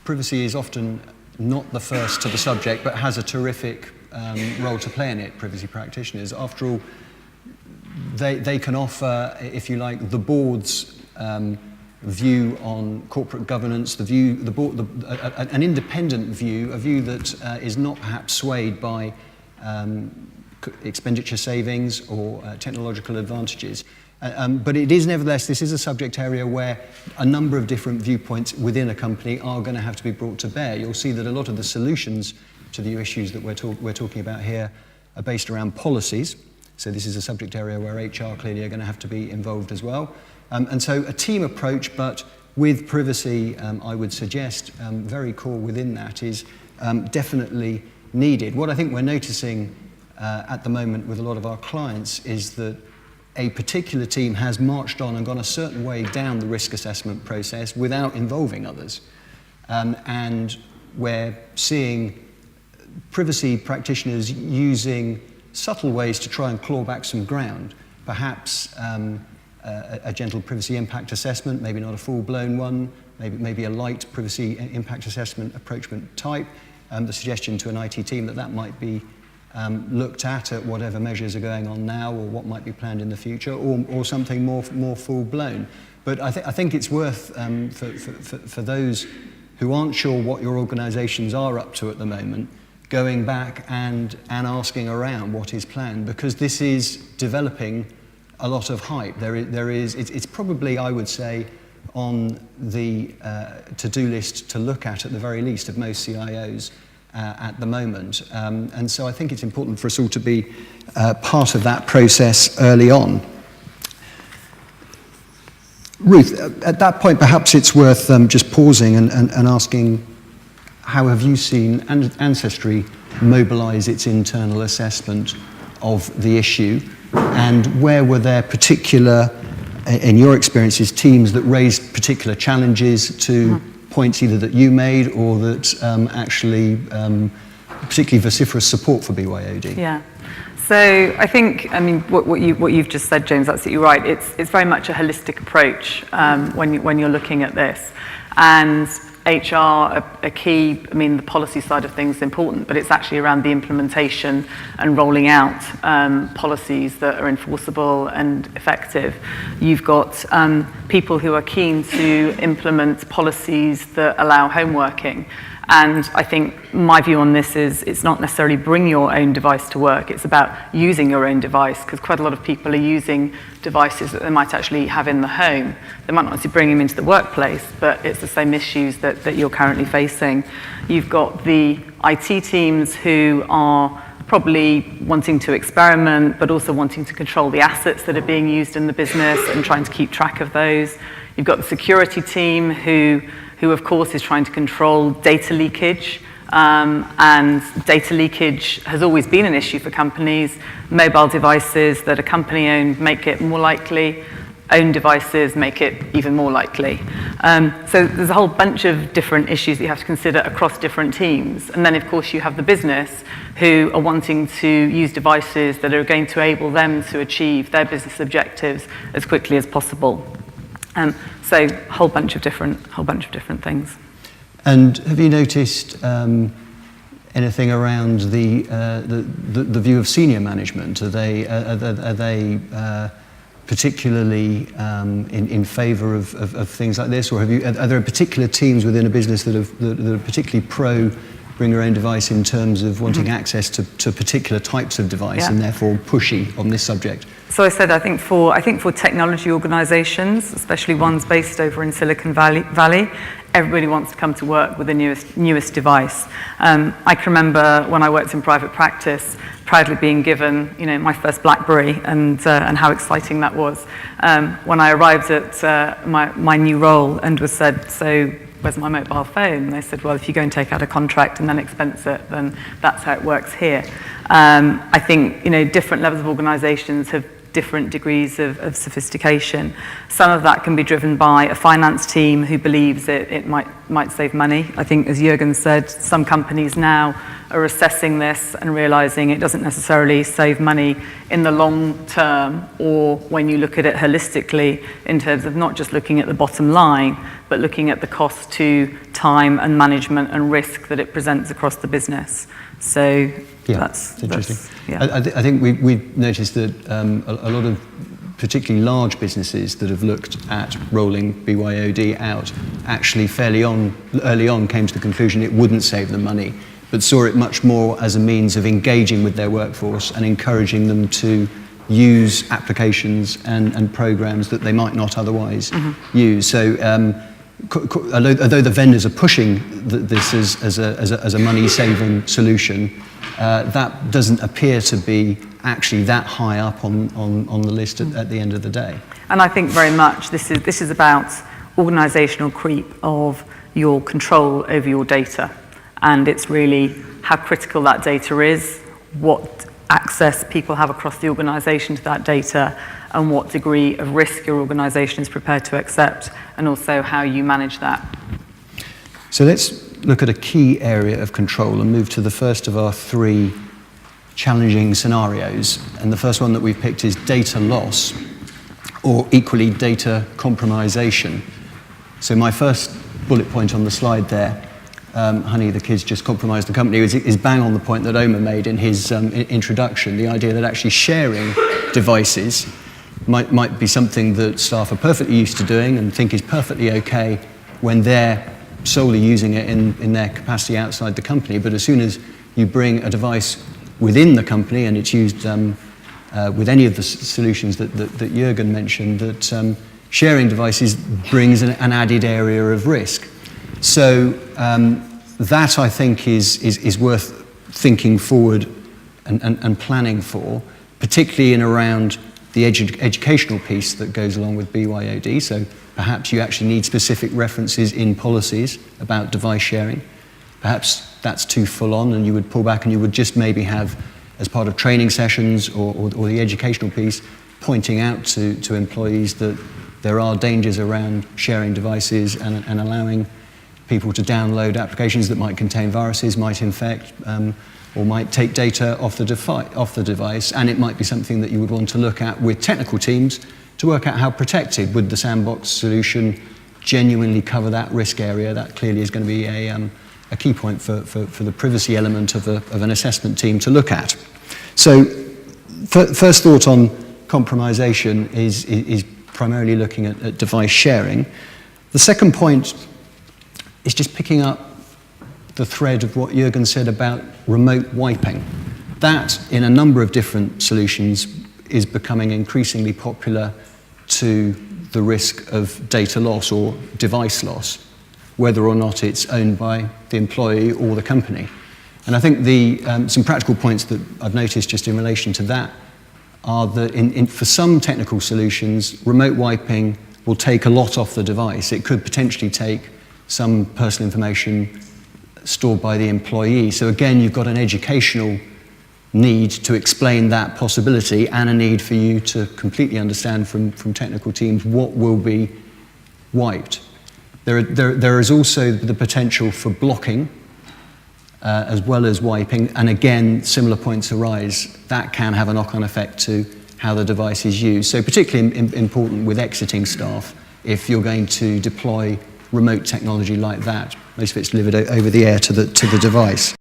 Privacy is often not the first to the subject, but has a terrific role to play in it, privacy practitioners. After all, they can offer, if you like, the board's view on corporate governance, an independent view, a view that is not perhaps swayed by expenditure savings or technological advantages. But it is nevertheless, this is a subject area where a number of different viewpoints within a company are going to have to be brought to bear. You'll see that a lot of the solutions to the issues that we're talking about here are based around policies. So this is a subject area where HR clearly are going to have to be involved as well. And so a team approach, but with privacy, I would suggest, very core within that is definitely needed. What I think we're noticing at the moment with a lot of our clients is that a particular team has marched on and gone a certain way down the risk assessment process without involving others. And we're seeing privacy practitioners using subtle ways to try and claw back some ground. Perhaps a gentle privacy impact assessment, maybe not a full-blown one, maybe a light privacy impact assessment approachment type. The suggestion to an IT team that might be looked at whatever measures are going on now or what might be planned in the future, or something more full-blown. But I think it's worth, for those who aren't sure what your organisations are up to at the moment, going back and asking around what is planned, because this is developing a lot of hype. It's probably, I would say, on the to-do list to look at the very least of most CIOs at the moment. And so I think it's important for us all to be part of that process early on. Ruth, at that point, perhaps it's worth just pausing and asking, how have you seen Ancestry mobilise its internal assessment of the issue? And where were there particular, in your experiences, teams that raised particular challenges to points either that you made or that actually particularly vociferous support for BYOD? Yeah. So I think, what you've just said, James, absolutely right. It's very much a holistic approach when you're looking at this. And HR are key. The policy side of things is important, but it's actually around the implementation and rolling out policies that are enforceable and effective. You've got people who are keen to implement policies that allow home working. And I think my view on this is it's not necessarily bring your own device to work, it's about using your own device, because quite a lot of people are using devices that they might actually have in the home. They might not necessarily bring them into the workplace, but it's the same issues that you're currently facing. You've got the IT teams who are probably wanting to experiment, but also wanting to control the assets that are being used in the business and trying to keep track of those. You've got the security team who of course is trying to control data leakage, and data leakage has always been an issue for companies. Mobile devices that are company owned make it more likely, owned devices make it even more likely. So there's a whole bunch of different issues that you have to consider across different teams. And then of course you have the business who are wanting to use devices that are going to enable them to achieve their business objectives as quickly as possible. So a whole bunch of different things. And have you noticed anything around the view of senior management? Are they particularly in favour of things like this, or are there particular teams within a business that are particularly pro bring your own device in terms of wanting access to particular types of device and therefore pushy on this subject? So I said, I think for technology organisations, especially ones based over in Silicon Valley, everybody wants to come to work with the newest device. I can remember when I worked in private practice, proudly being given, my first BlackBerry, and how exciting that was. When I arrived at my new role and was said, so where's my mobile phone? And they said, well, if you go and take out a contract and then expense it, then that's how it works here. I think different levels of organisations have different degrees of sophistication. Some of that can be driven by a finance team who believes it might save money. I think, as Jürgen said, some companies now are assessing this and realizing it doesn't necessarily save money in the long term, or when you look at it holistically in terms of not just looking at the bottom line, but looking at the cost to time and management and risk that it presents across the business. So that's interesting. Yeah. I think we've noticed that a lot of particularly large businesses that have looked at rolling BYOD out actually early on came to the conclusion it wouldn't save them money, but saw it much more as a means of engaging with their workforce and encouraging them to use applications and programs that they might not otherwise use. So although the vendors are pushing this as a money-saving solution, that doesn't appear to be actually that high up on the list at the end of the day. And I think very much this is about organisational creep of your control over your data. And it's really how critical that data is, what access people have across the organisation to that data, and what degree of risk your organisation is prepared to accept, and also how you manage that. So let's look at a key area of control and move to the first of our three challenging scenarios. And the first one that we've picked is data loss, or equally data compromisation. So my first bullet point on the slide there, honey, the kids just compromised the company, is bang on the point that Omar made in his introduction, the idea that actually sharing devices might be something that staff are perfectly used to doing and think is perfectly okay when they're solely using it in their capacity outside the company. But as soon as you bring a device within the company and it's used with any of the solutions that Jürgen mentioned, that sharing devices brings an added area of risk. So that, I think, is worth thinking forward and planning for, particularly in around the educational piece that goes along with BYOD. So perhaps you actually need specific references in policies about device sharing. Perhaps that's too full on and you would pull back and you would just maybe have, as part of training sessions or the educational piece, pointing out to employees that there are dangers around sharing devices and allowing people to download applications that might contain viruses, might infect, or might take data off the device, and it might be something that you would want to look at with technical teams to work out how protected would the sandbox solution genuinely cover that risk area. That clearly is going to be a key point for the privacy element of an assessment team to look at. So first thought on compromisation is primarily looking at device sharing. The second point is just picking up the thread of what Jürgen said about remote wiping. That, in a number of different solutions, is becoming increasingly popular to the risk of data loss or device loss, whether or not it's owned by the employee or the company. And I think some practical points that I've noticed just in relation to that are that for some technical solutions, remote wiping will take a lot off the device. It could potentially take some personal information stored by the employee. So again, you've got an educational need to explain that possibility and a need for you to completely understand from technical teams what will be wiped. There is also the potential for blocking as well as wiping, and again, similar points arise. That can have a knock-on effect to how the device is used. So particularly important with exiting staff, if you're going to deploy remote technology like that. Most of it's delivered over the air to the device.